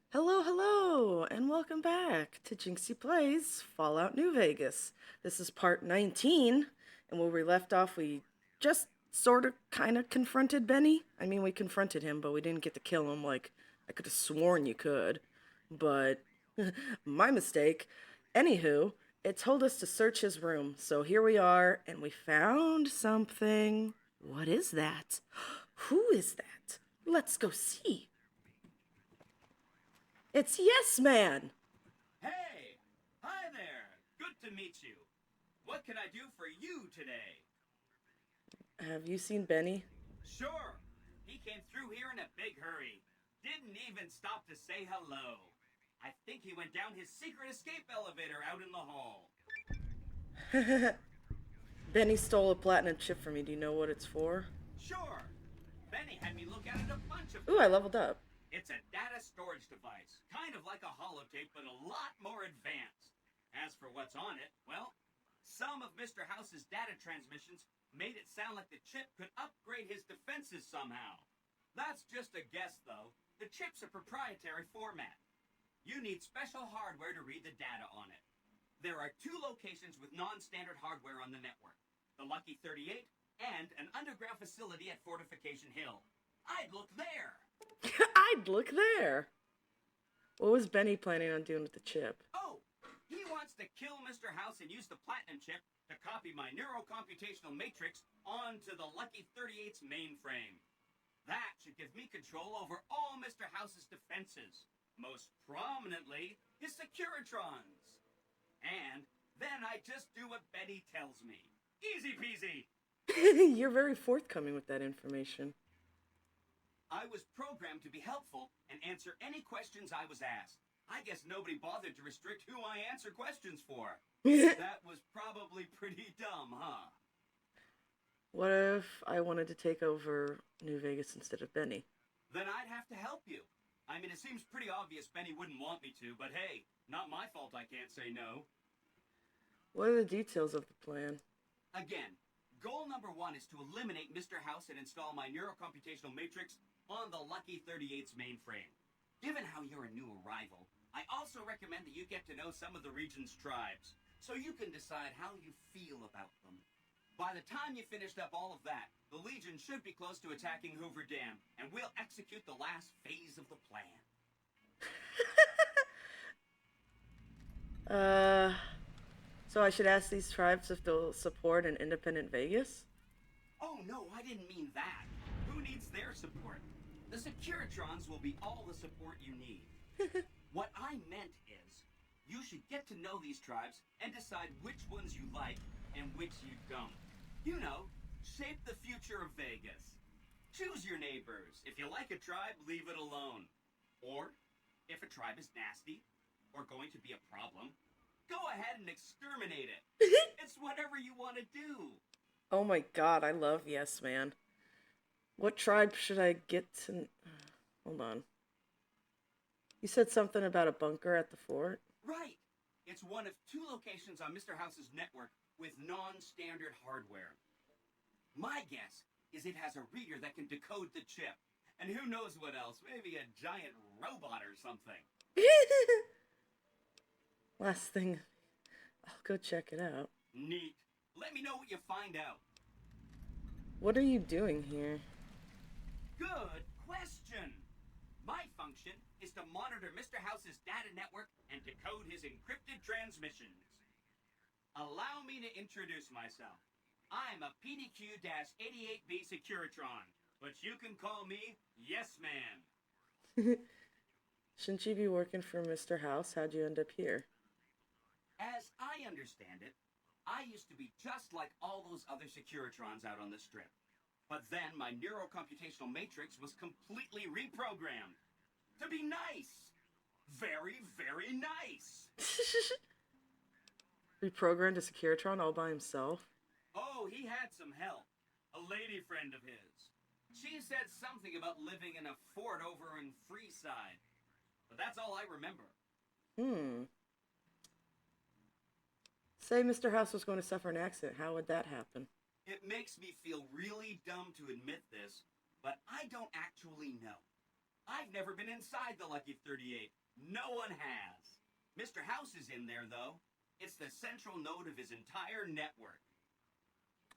Hello, and welcome back to Jinxie Plays Fallout New Vegas. This is part 19, and where we left off, we just sort of kind of confronted Benny. I mean, we confronted him, but we didn't get to kill him like I could have sworn you could. But my mistake. Anywho, it told us to search his room, so here we are, and we found something. What is that? Who is that? Let's go see. It's Yes Man! Hey! Hi there! Good to meet you. What can I do for you today? Have you seen Benny? Sure. He came through here in a big hurry. Didn't even stop to say hello. I think he went down his secret escape elevator out in the hall. Benny stole a platinum chip from me. Do you know what it's for? Sure. Benny had me look at it a bunch of Ooh, I times. leveled up. It's a data storage device, kind of like a holotape, but a lot more advanced. As for what's on it, well, some of Mr. House's data transmissions made it sound like the chip could upgrade his defenses somehow. That's just a guess, though. The chip's a proprietary format. You need special hardware to read the data on it. There are two locations with non-standard hardware on the network. The Lucky 38 and an underground facility at Fortification Hill. I'd look there. I'd look there. What was Benny planning on doing with the chip? Oh, he wants to kill Mr. House and use the platinum chip to copy my neurocomputational matrix onto the Lucky 38's mainframe. That should give me control over all Mr. House's defenses, most prominently his Securitrons. And then I just do what Betty tells me. Easy peasy. You're very forthcoming with that information. I was programmed to be helpful and answer any questions I was asked. I guess nobody bothered to restrict who I answer questions for. That was probably pretty dumb, huh? What if I wanted to take over New Vegas instead of Benny? Then I'd have to help you. I mean, it seems pretty obvious Benny wouldn't want me to, but hey, not my fault I can't say no. What are the details of the plan? Again, goal number 1 is to eliminate Mr. House and install my neurocomputational matrix on the Lucky 38's mainframe. Given how you're a new arrival, I also recommend that you get to know some of the region's tribes, so you can decide how you feel about them. By the time you finished up all of that, the Legion should be close to attacking Hoover Dam, and we'll execute the last phase of the plan. So I should ask these tribes if they'll support an independent Vegas? Oh no, I didn't mean that. Who needs their support? The Securitrons will be all the support you need. What I meant is, you should get to know these tribes and decide which ones you like and which you don't. You know, shape the future of Vegas. Choose your neighbors. If you like a tribe, leave it alone. Or, if a tribe is nasty, or going to be a problem, go ahead and exterminate it. It's whatever you want to do. Oh my god, I love Yes Man. What tribe should I get to... Hold on. You said something about a bunker at the fort? Right. It's one of 2 locations on Mr. House's network with non-standard hardware. My guess is it has a reader that can decode the chip. And who knows what else? Maybe a giant robot or something. Last thing, I'll go check it out. Neat. Let me know what you find out. What are you doing here? Good question. My function is to monitor Mr. House's data network and decode his encrypted transmissions. Allow me to introduce myself. I'm a PDQ-88B Securitron, but you can call me Yes Man. Shouldn't you be working for Mr. House? How'd you end up here? As I understand it, I used to be just like all those other Securitrons out on the strip. But then my neurocomputational matrix was completely reprogrammed. To be nice. Very, very nice. Reprogrammed a Securitron all by himself? Oh, he had some help. A lady friend of his. She said something about living in a fort over in Freeside. But that's all I remember. Say Mr. House was going to suffer an accident. How would that happen? It makes me feel really dumb to admit this, but I don't actually know. I've never been inside the Lucky 38. No one has. Mr. House is in there, though. It's the central node of his entire network.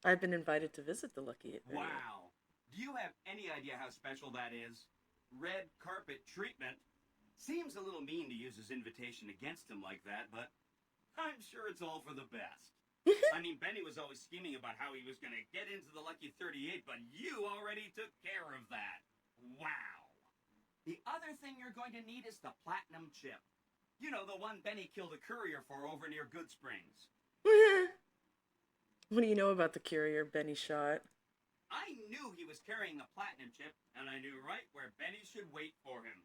I've been invited to visit the Lucky 38. Wow. Do you have any idea how special that is? Red carpet treatment. Seems a little mean to use his invitation against him like that, but I'm sure it's all for the best. I mean, Benny was always scheming about how he was going to get into the Lucky 38, but you already took care of that. Wow. The other thing you're going to need is the platinum chip. You know, the one Benny killed a courier for over near Good Springs. What do you know about the courier Benny shot? I knew he was carrying the platinum chip, and I knew right where Benny should wait for him.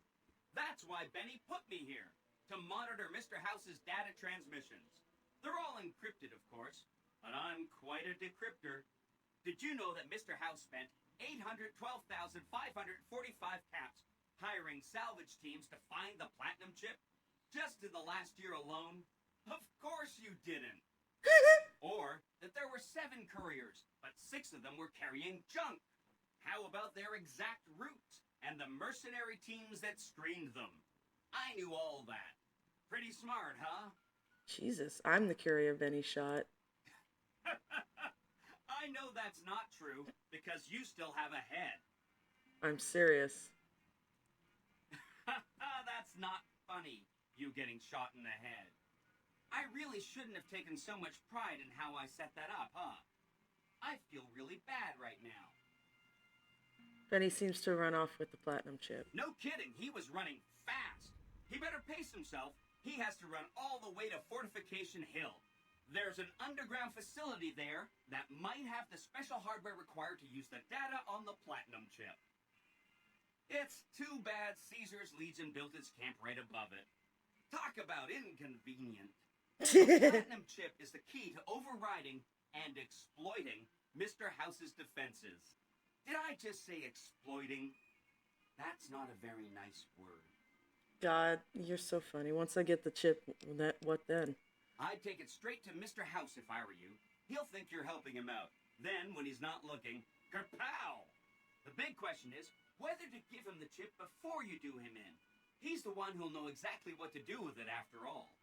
That's why Benny put me here, to monitor Mr. House's data transmissions. They're all encrypted, of course, but I'm quite a decryptor. Did you know that Mr. House spent 812,545 caps hiring salvage teams to find the platinum chip? Just in the last year alone? Of course you didn't. Or that there were 7 couriers, but 6 of them were carrying junk. How about their exact routes and the mercenary teams that screened them? I knew all that. Pretty smart, huh? Jesus, I'm the courier Benny shot. I know that's not true, because you still have a head. I'm serious. That's not funny, you getting shot in the head. I really shouldn't have taken so much pride in how I set that up, huh? I feel really bad right now. Benny seems to run off with the platinum chip. No kidding, he was running fast. He better pace himself. He has to run all the way to Fortification Hill. There's an underground facility there that might have the special hardware required to use the data on the platinum chip. It's too bad Caesar's Legion built its camp right above it. Talk about inconvenient. The platinum chip is the key to overriding and exploiting Mr. House's defenses. Did I just say exploiting? That's not a very nice word. God, you're so funny. Once I get the chip, what then? I'd take it straight to Mr. House if I were you. He'll think you're helping him out. Then, when he's not looking, kerpow! The big question is whether to give him the chip before you do him in. He's the one who'll know exactly what to do with it after all.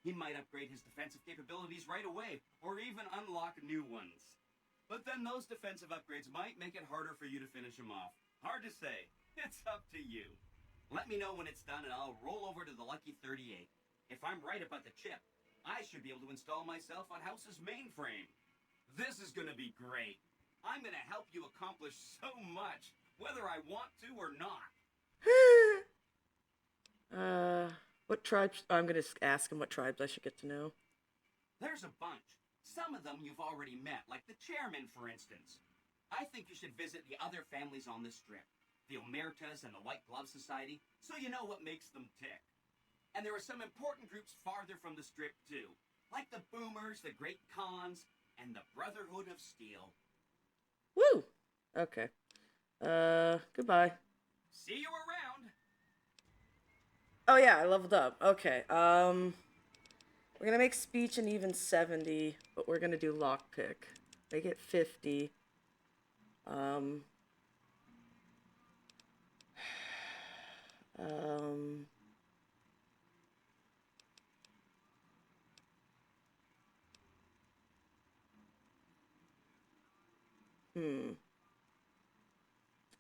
He might upgrade his defensive capabilities right away, or even unlock new ones. But then those defensive upgrades might make it harder for you to finish him off. Hard to say. It's up to you. Let me know when it's done and I'll roll over to the Lucky 38. If I'm right about the chip, I should be able to install myself on House's mainframe. This is gonna be great. I'm gonna help you accomplish so much, whether I want to or not. What tribes? I'm gonna ask him what tribes I should get to know. There's a bunch. Some of them you've already met, like the chairman, for instance. I think you should visit the other families on the strip, the Omertas and the White Glove Society, so you know what makes them tick. And there are some important groups farther from the strip, too, like the Boomers, the Great Khans, and the Brotherhood of Steel. Woo! Okay. Goodbye. See you around! Oh yeah, I leveled up. Okay, we're gonna make speech an even 70, but we're gonna do lockpick. Make it 50. Um, um,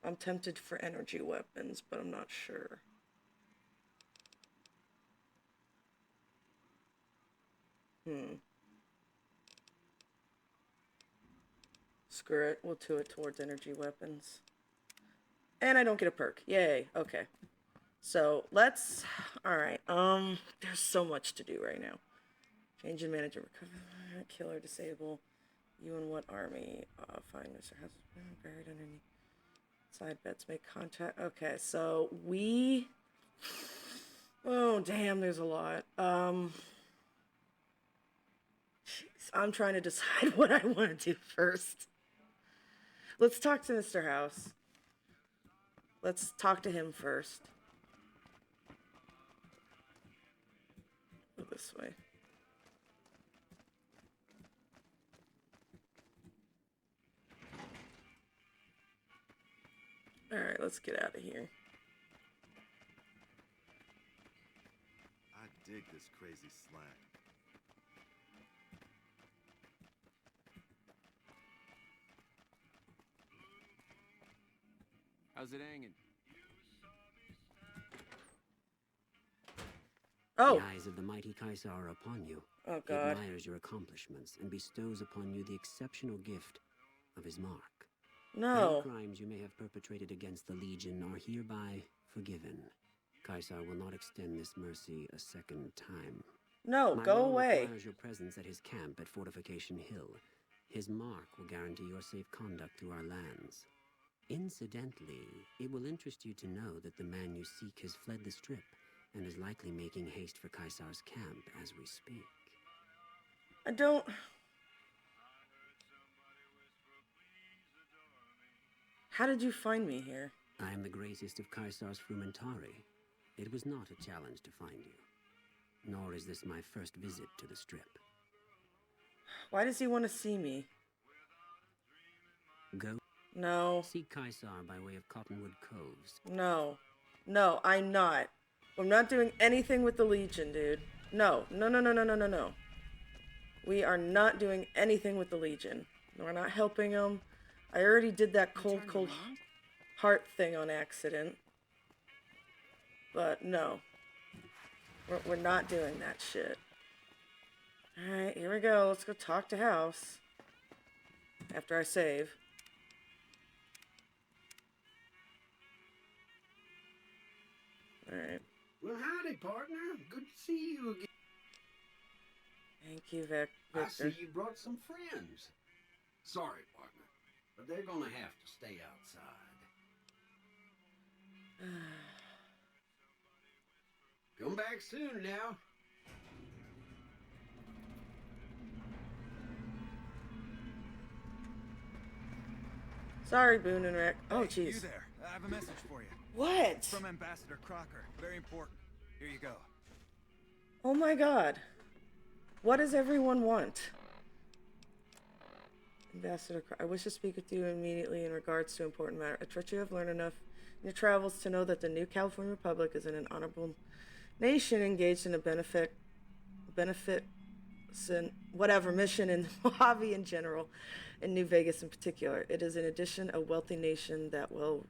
I'm tempted for energy weapons, but I'm not sure. Screw it, we'll do it towards energy weapons. And I don't get a perk. Yay, okay. So, let's... Alright, there's so much to do right now. Change in manager, recover, kill or disable. You and what army? Find Mr. House buried underneath. Side bets, make contact. Okay, so we... Oh, damn, there's a lot. Jeez, I'm trying to decide what I want to do first. Let's talk to Mr. House. Let's talk to him first. Go this way. Alright, let's get out of here. dig this crazy slack. How's it hanging? Oh. The eyes of the mighty Kaisar are upon you. Oh, He God. admires your accomplishments and bestows upon you the exceptional gift of his mark. No. Any crimes you may have perpetrated against the Legion are hereby forgiven. Kaisar will not extend this mercy a second time. No, My go lord away. requires your presence at his camp at Fortification Hill. His mark will guarantee your safe conduct through our lands. Incidentally, it will interest you to know that the man you seek has fled the Strip and is likely making haste for Kaisar's camp as we speak. I don't... How did you find me here? I am the greatest of Kaisar's Frumentari. It was not a challenge to find you. Nor is this my first visit to the Strip. Why does he want to see me? Go No. seek Kaisar by way of Cottonwood Coves. No. No, I'm not. I'm not doing anything with the Legion, dude. No. No, no, no, no, no, no, no. We are not doing anything with the Legion. We're not helping them. I already did that cold heart thing on accident. But no. We're not doing that shit. Alright, here we go. Let's go talk to House. After I save. Alright. Well, howdy, partner. Good to see you again. Thank you, Victor. I see you brought some friends. Sorry, partner, but they're gonna have to stay outside. Come back soon now. Sorry, Boone and Rick. Oh, Hey, you jeez. there. I have a message for you. What? From Ambassador Crocker. Very important. Here you go. Oh my god. What does everyone want? Ambassador, I wish to speak with you immediately in regards to important matter. I trust you have learned enough in your travels to know that the new California Republic is an honorable nation engaged in a whatever mission in Mojave in general, and New Vegas in particular. It is in addition a wealthy nation that well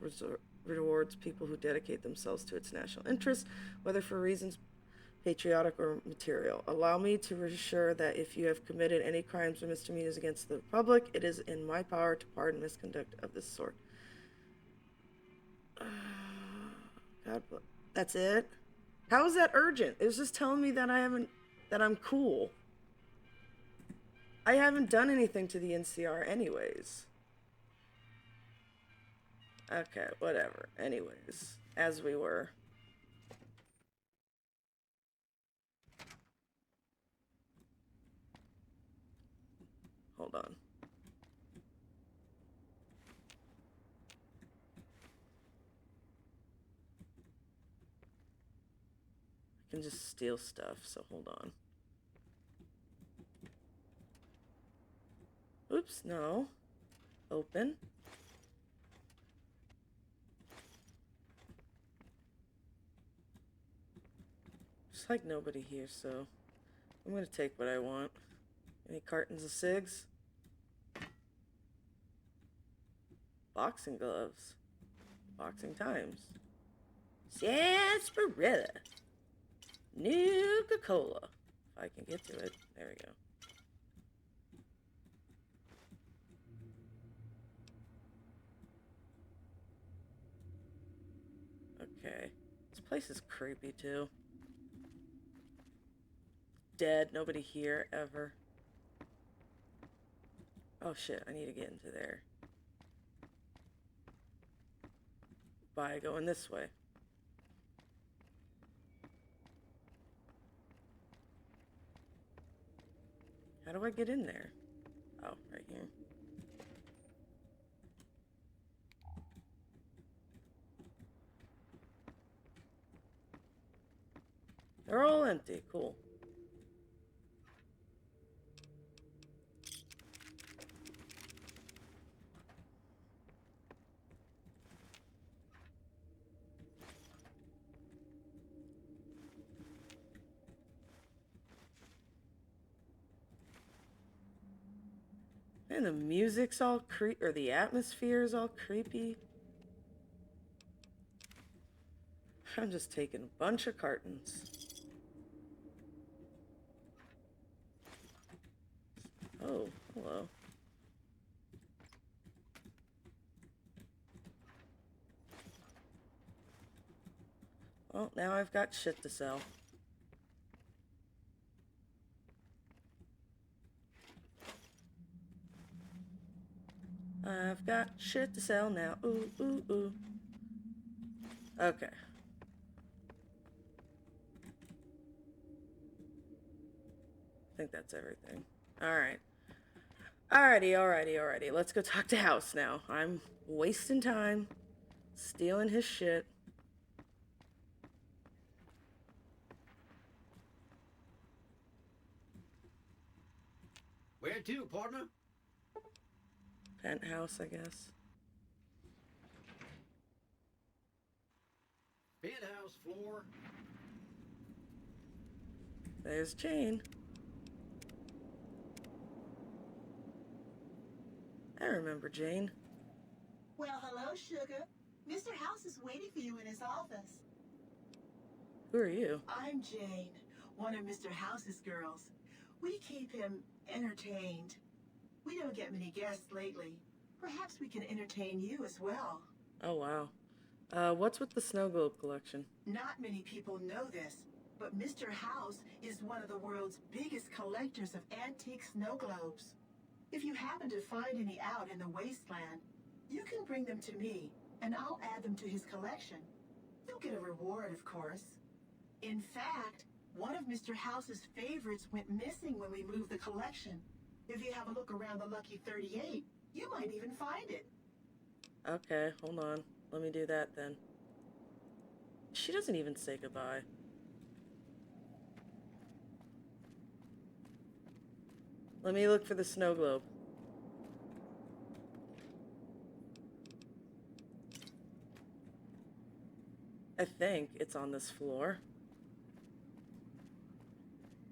rewards people who dedicate themselves to its national interests, whether for reasons patriotic or material. Allow me to reassure that if you have committed any crimes or misdemeanors against the Republic, it is in my power to pardon misconduct of this sort. God, that's it? How is that urgent? It was just telling me that that I'm cool. I haven't done anything to the NCR anyways. Okay, whatever. Anyways, as we were. Hold on. I can just steal stuff, so hold on. Oops, no. Open. There's like nobody here, so I'm gonna take what I want. Any cartons of cigs? Boxing gloves. Boxing times. Sarsaparilla. Nuka-Cola. If I can get to it. There we go. Okay. This place is creepy, too. Dead. Nobody here, ever. Oh, shit. I need to get into there. By going this way. How do I get in there? Oh, right here. They're all empty. Cool. And the music's all or the atmosphere is all creepy. I'm just taking a bunch of cartons. Oh, hello. Well, now I've got shit to sell. I've got shit to sell now. Ooh, ooh, ooh. Okay. I think that's everything. Alright. Alrighty. Let's go talk to House now. I'm wasting time stealing his shit. Where to, partner? Penthouse, I guess. Penthouse floor. There's Jane. I remember Jane. Well, hello, sugar. Mr. House is waiting for you in his office. Who are you? I'm Jane, one of Mr. House's girls. We keep him entertained. We don't get many guests lately. Perhaps we can entertain you as well. Oh, wow. What's with the snow globe collection? Not many people know this, but Mr. House is one of the world's biggest collectors of antique snow globes. If you happen to find any out in the wasteland, you can bring them to me, and I'll add them to his collection. You'll get a reward, of course. In fact, one of Mr. House's favorites went missing when we moved the collection. If you have a look around the Lucky 38, you might even find it. Okay, hold on. Let me do that then. She doesn't even say goodbye. Let me look for the snow globe. I think it's on this floor.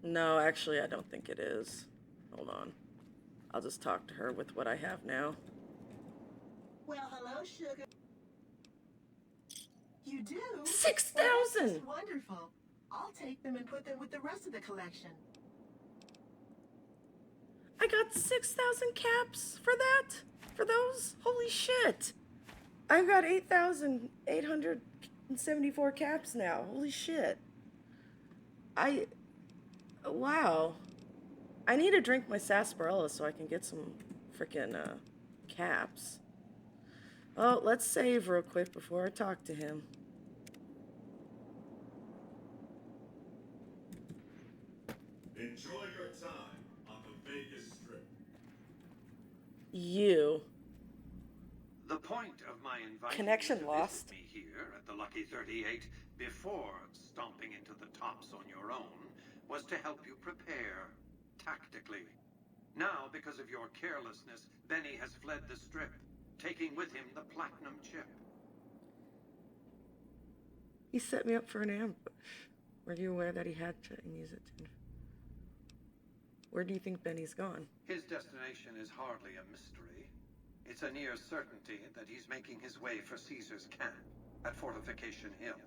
No, actually, I don't think it is. Hold on. I'll just talk to her with what I have now. Well, hello, sugar. You do? 6,000! Well, that's wonderful. I'll take them and put them with the rest of the collection. I got 6,000 caps for that? For those? Holy shit! I've got 8,874 caps now. Holy shit. Wow. I need to drink my sarsaparilla so I can get some freaking caps. Well, let's save real quick before I talk to him. Enjoy your time on the Vegas Strip. You. The point of my inviting Connection you to lost. visit me here at the Lucky 38 before stomping into the tops on your own was to help you prepare tactically. Now, because of your carelessness, Benny has fled the strip, taking with him the platinum chip. He set me up for an ambush. Were you aware that he had to use it to... Where do you think Benny's gone? His destination is hardly a mystery. It's a near certainty that he's making his way for Caesar's camp at Fortification Hill.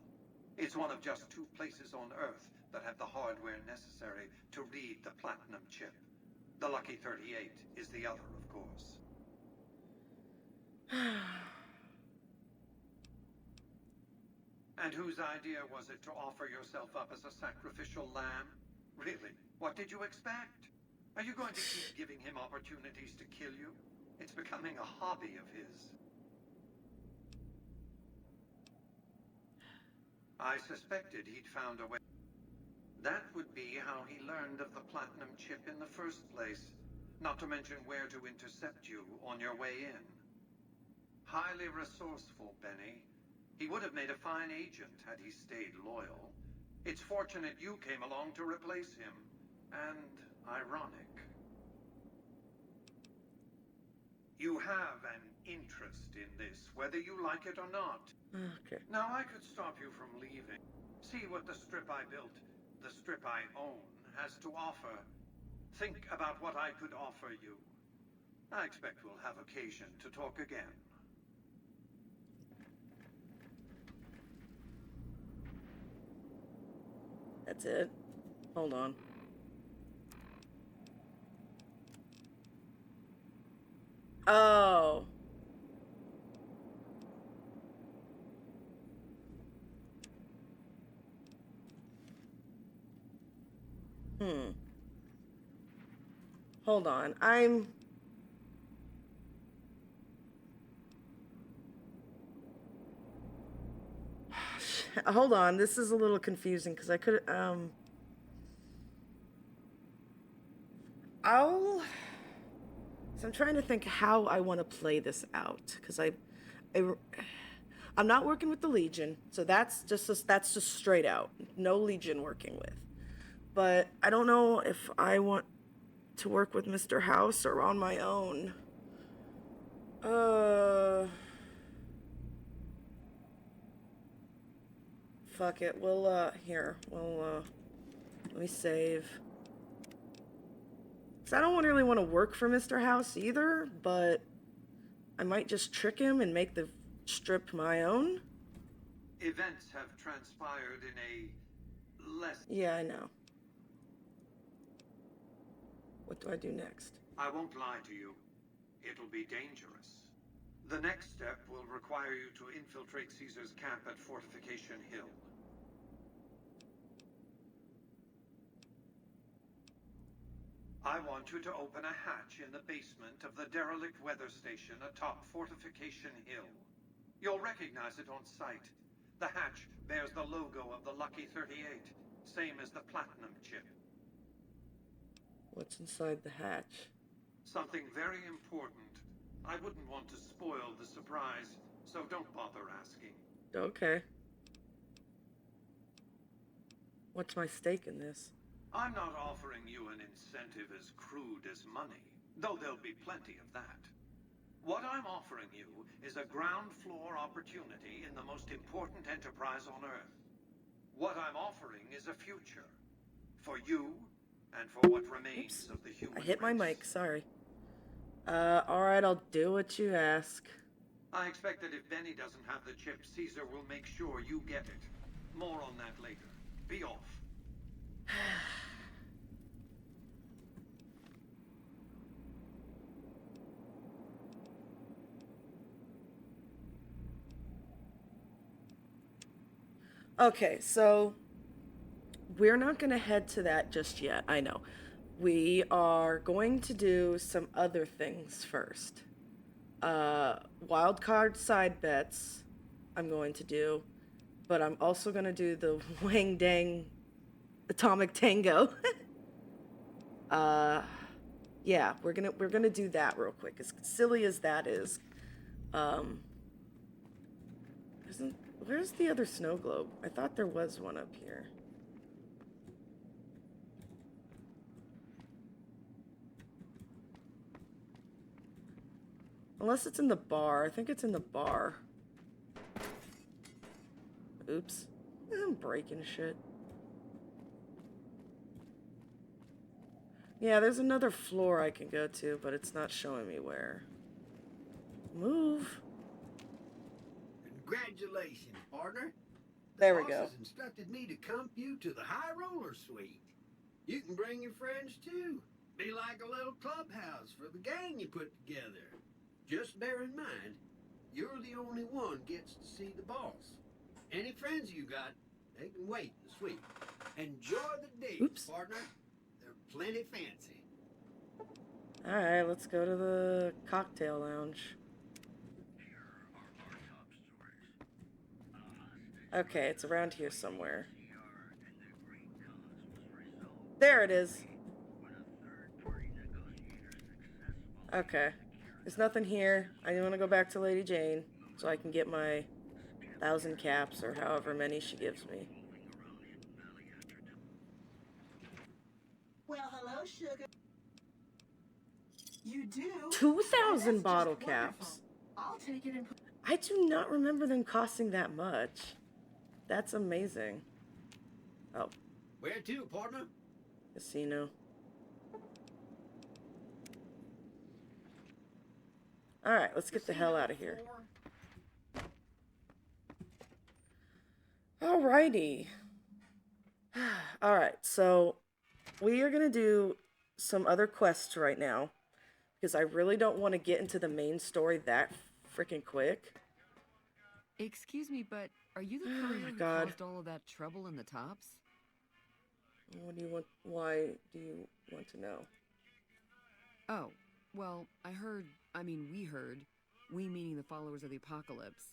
It's one of just 2 places on Earth that have the hardware necessary to read the platinum chip. The Lucky 38 is the other, of course. And whose idea was it to offer yourself up as a sacrificial lamb? Really? What did you expect? Are you going to keep giving him opportunities to kill you? It's becoming a hobby of his. I suspected he'd found a way. That would be how he learned of the platinum chip in the first place, not to mention where to intercept you on your way in. Highly resourceful, Benny. He would have made a fine agent had he stayed loyal. It's fortunate you came along to replace him. And ironic. You have an interest in this, whether you like it or not. Okay. Now I could stop you from leaving. See what the strip I built, the strip I own, has to offer. Think about what I could offer you. I expect we'll have occasion to talk again. That's it. Hold on. Oh. Hold on. Hold on. This is a little confusing because I could I'll So I'm trying to think how I want to play this out because I'm not working with the Legion, so that's just straight out. No Legion working with. But I don't know if I want to work with Mr. House or on my own. Fuck it. Let me save. Cause I don't really want to work for Mr. House either, but I might just trick him and make the strip my own. Events have transpired in a less... Yeah, I know. What do I do next? I won't lie to you. It'll be dangerous. The next step will require you to infiltrate Caesar's camp at Fortification Hill. I want you to open a hatch in the basement of the derelict weather station atop Fortification Hill. You'll recognize it on sight. The hatch bears the logo of the Lucky 38, same as the Platinum chip. What's inside the hatch? Something very important. I wouldn't want to spoil the surprise, so don't bother asking. Okay. What's my stake in this? I'm not offering you an incentive as crude as money, though there'll be plenty of that. What I'm offering you is a ground floor opportunity in the most important enterprise on Earth. What I'm offering is a future. For you, and for what remains Oops. of the human I hit my race. mic, sorry. Alright, I'll do what you ask. I expect that if Benny doesn't have the chip, Caesar will make sure you get it. More on that later. Be off. Okay, so we're not going to head to that just yet, I know. We are going to do some other things first. Wild card side bets I'm going to do, but I'm also going to do the Wang Dang Atomic Tango. Yeah, we're gonna do that real quick. As silly as that is, um, where's the other snow globe? I thought there was one up here. Unless it's in the bar. I think it's in the bar. Oops. I'm breaking shit. Yeah, there's another floor I can go to, but it's not showing me where. Move. Congratulations, partner. There we boss go. has instructed me to comp you to the high roller suite. You can bring your friends too. Be like a little clubhouse for the gang you put together. Just bear in mind, you're the only one gets to see the boss. Any friends you got, they can wait in the suite. Enjoy the days, Oops. partner. They're plenty fancy. Alright, let's go to the cocktail lounge. Okay, it's around here somewhere. There it is. Okay. There's nothing here. I want to go back to Lady Jane so I can get my 1,000 caps or however many she gives me. Well, hello, sugar. You do? 2,000 That's bottle just caps. wonderful. I'll take it and I do not remember them costing that much. That's amazing. Oh, Where to, partner? casino. Alright, let's get the hell out of here. Alrighty. Alright, so we are gonna do some other quests right now. Because I really don't want to get into the main story that freaking quick. Excuse me, but are you the Oh courier my who God. caused all of that trouble in the tops? What do you want? Why do you want to know? Oh, well, we heard, we meaning the followers of the apocalypse,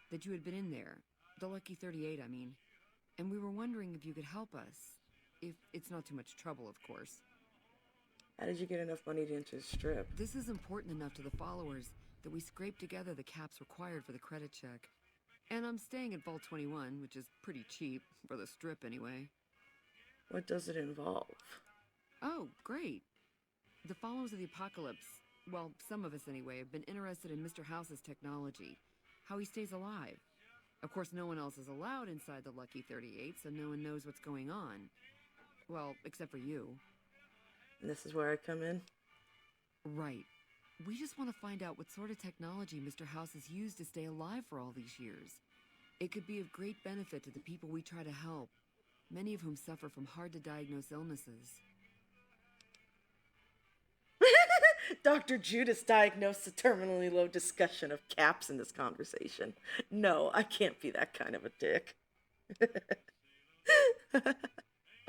that you had been in there. The Lucky 38, I mean. And we were wondering if you could help us. If it's not too much trouble, of course. How did you get enough money to enter the strip? This is important enough to the followers that we scraped together the caps required for the credit check. And I'm staying at Vault 21, which is pretty cheap, for the strip anyway. What does it involve? Oh, great. The followers of the apocalypse, well, some of us anyway, have been interested in Mr. House's technology, how he stays alive. Of course, no one else is allowed inside the Lucky 38, so no one knows what's going on. Well, except for you. And this is where I come in? Right. We just want to find out what sort of technology Mr. House has used to stay alive for all these years. It could be of great benefit to the people we try to help, many of whom suffer from hard-to-diagnose illnesses. Dr. Judas diagnosed a terminally low discussion of caps in this conversation. No, I can't be that kind of a dick.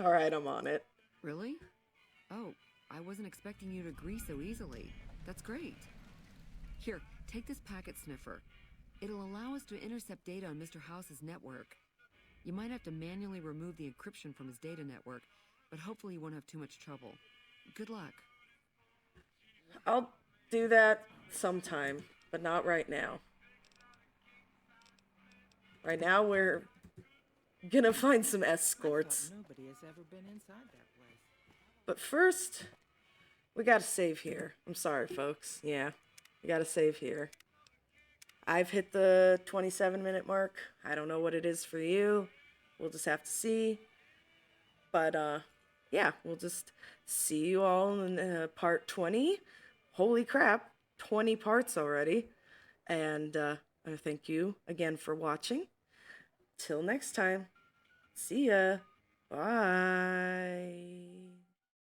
Alright, I'm on it. Really? Oh, I wasn't expecting you to agree so easily. That's great. Here, take this packet sniffer. It'll allow us to intercept data on Mr. House's network. You might have to manually remove the encryption from his data network, but hopefully you won't have too much trouble. Good luck. I'll do that sometime, but not right now. Right now, we're gonna find some escorts. Nobody has ever been inside that place. But first, we gotta save here. I'm sorry, folks. Yeah, we gotta save here. I've hit the 27-minute mark. I don't know what it is for you. We'll just have to see. But, yeah, we'll just see you all in part 20. Holy crap, 20 parts already. And I thank you again for watching. Till next time. See ya. Bye.